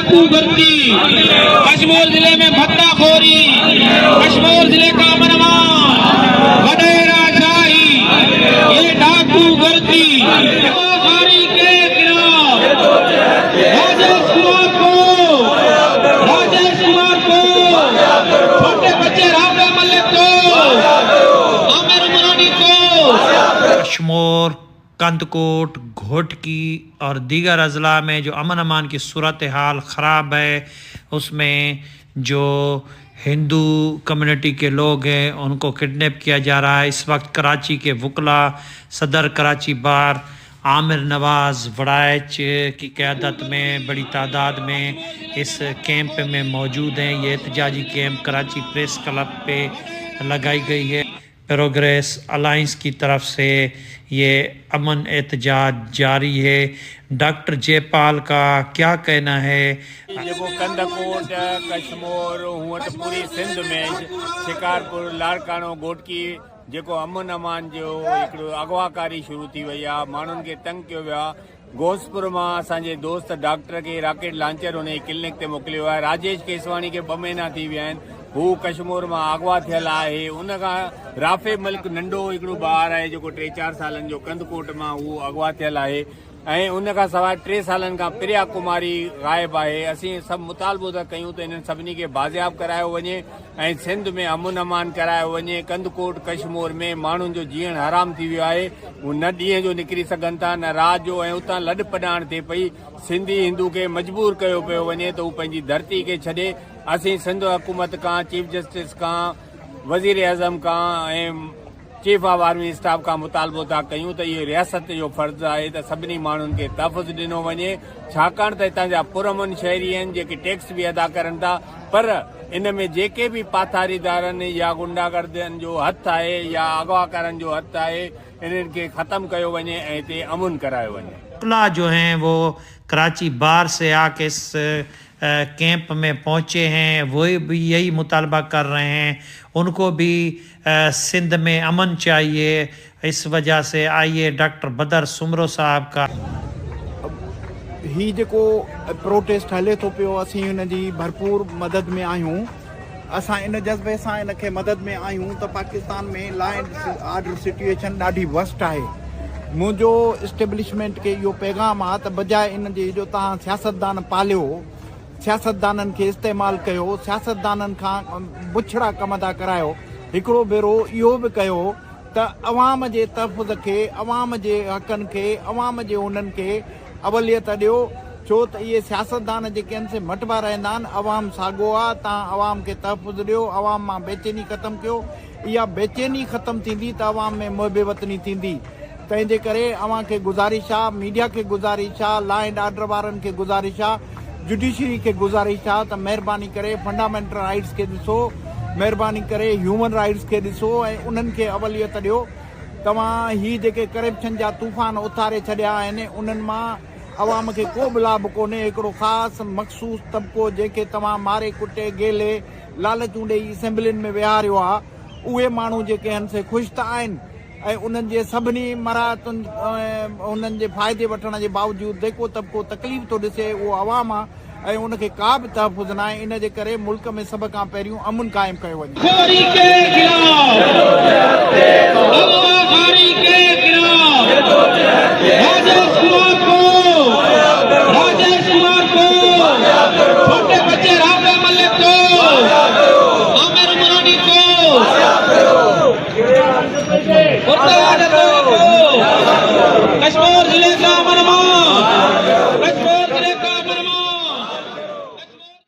डाकू भर्ती, कश्मीर जिले में भत्ताखोरी, कश्मीर जिले का अमन अमान, वडेरा शाही, ये डाकू भर्ती बेरोजगारी के खिलाफ राजेश कुमार को, छोटे बच्चे रामराव मलिक को, आमिर उमरानी को। कश्मीर, कंदकोट, घोटकी और दीगर अजला में जो अमन अमान की सूरत हाल ख़राब है, उसमें जो हिंदू कम्युनिटी के लोग हैं उनको किडनैप किया जा रहा है। इस वक्त कराची के वकला सदर कराची बार आमिर नवाज़ वड़ाइच की क़यादत में बड़ी तादाद में इस कैंप में मौजूद हैं। ये एहतजाजी कैंप कराची प्रेस क्लब पे लगाई गई है। प्रोग्रेस अलायंस की तरफ से ये अमन एहतजाज जारी है। डॉक्टर जयपाल का क्या कहना है? जेको कंदकोट, कश्मीर, हूअं त पूरी सिंध में शिकारपुर, लाड़कानो, घोटकी जेको अमन अमान जो हिकिड़ो अगवाकारी शुरू थी वई आहे, माण्हुनि खे तंग कयो वियो आहे। घोसपुर मां असांजे दोस्त डॉक्टर खे राकेट लांचर हुन जी क्लिनिक ते मोकिलियो आहे। राजेश केसवाणी खे 2 महीना थी विया आहिनि, हू कश्मीर मां अगवा थियल आहे। उन खां राफे मलिक नंढो हिकिड़ो ॿारु आहे जेको 3-4 सालनि जो, कंदकोट मां हू अगवा थियल आहे। ऐं उन खां सवाइ 3 सालनि खां प्रिया कुमारी गायब आहे। असीं सभु मुतालबो था कयूं त इन्हनि सभिनी खे बाज़ियाब करायो वञे ऐं सिंध में अमन अमान करायो वञे। कंदकोट कश्मीर में माण्हुनि जो जीअण हराम थी वियो आहे, हू न ॾींहं जो निकिरी सघनि था न राति जो, ऐं उतां लॾ पॾाण थिए पई। सिंधी हिंदू खे मजबूर कयो पियो वञे त हू पंहिंजी धरती खे छॾे। असीं सिंध हुकूमत खां, चीफ जस्टिस खां, वज़ीर आज़म खां ऐं चीफ ऑफ आर्मी स्टाफ खां मुतालबो था कयूं त इहो रियासत जो फर्ज़ आहे त सभिनी माण्हुनि खे तहफ़ुज़ ॾिनो वञे, छाकाणि त हितां जा पुरअमन शहरी आहिनि जेके टैक्स बि अदा करनि था, पर इन में जेके भी पाथारीदारनि या गुंडागर्दनि जो हथ आहे या अगवाकारनि जो हथ आहे, इन्हनि खे ख़त्म कयो वञे ऐं हिते अमुन करायो वञे। वकला जो हैं वो कराची बार से आके इस कैंप में पहुँचे हैं, वो भी यही मुतालबा कर रहे हैं, उनको भी सिंध में अमन चाहिए। इस वजह से आइए डॉक्टर बदर सुमरो साहब का ही जेको प्रोटेस्ट हले थो पियो, असीं हुन जी भरपूर मदद में आहियूं। असां इन जज़्बे सां इन खे मदद में आहियूं त पाकिस्तान में लॉ एंड ऑर्डर सिचुएशन ॾाढी वर्स्ट आहे। मुंहिंजो इस्टेब्लिशमेंट खे इहो पैगाम आहे त बजाए इन जे जो तव्हां सियासतदान पालियो, सियासतदाननि खे इस्तेमालु कयो, सियासतदाननि खां बुछड़ा कम था करायो, हिकिड़ो भेरो इहो बि कयो त अवाम जे तहफ़ुज़ खे, अवाम जे हक़नि खे, अवाम जे उन्हनि खे अवलियत ॾियो। छो त इहे सियासतदान जेके आहिनि से मटबा रहंदा आहिनि, अवाम साॻियो आहे। तव्हां अवाम खे तहफ़ुज़ ॾियो, अवाम मां बेचैनी ख़तमु कयो। इहा बेचैनी ख़तमु थींदी त अवाम में मुहिब वतनी थींदी। तंहिंजे करे अवां खे गुज़ारिश आहे, मीडिया खे गुज़ारिश आहे, लॉ एंड ऑर्डर वारनि खे गुज़ारिश आहे, जुडिशरी खे गुज़ारिश आहे त महिरबानी करे फंडामेंटल राइट्स खे ॾिसो, महिरबानी करे ह्यूमन राइट्स खे ॾिसो ऐं उन्हनि खे अवलियत ॾियो। तव्हां ही जेके करप्शन जा तूफ़ान उथारे छॾिया आहिनि, उन्हनि मां अवाम खे को बि लाभ कोन्हे। हिकिड़ो ख़ासि मख़सूस तबिको जेके तव्हां मारे कुटे गेले लालचूं ॾेई असेंबलियुनि में विहारियो आहे, उहे माण्हू जेके आहिनि से ख़ुशि त आहिनि ऐं उन्हनि जे सभिनी मराहतुनि उन्हनि जे फ़ाइदे वठण जे बावजूदि जेको तबिको तकलीफ़ थो ॾिसे उहो अवाम आहे ऐं उनखे का बि तहफ़ुज़ न आहे। इन जे करे मुल्क में सभ खां पहिरियों अमुन क़ाइमु कयो वञे। छोटे बच्चे रामराव मलिक को, आमिर उमरानी को,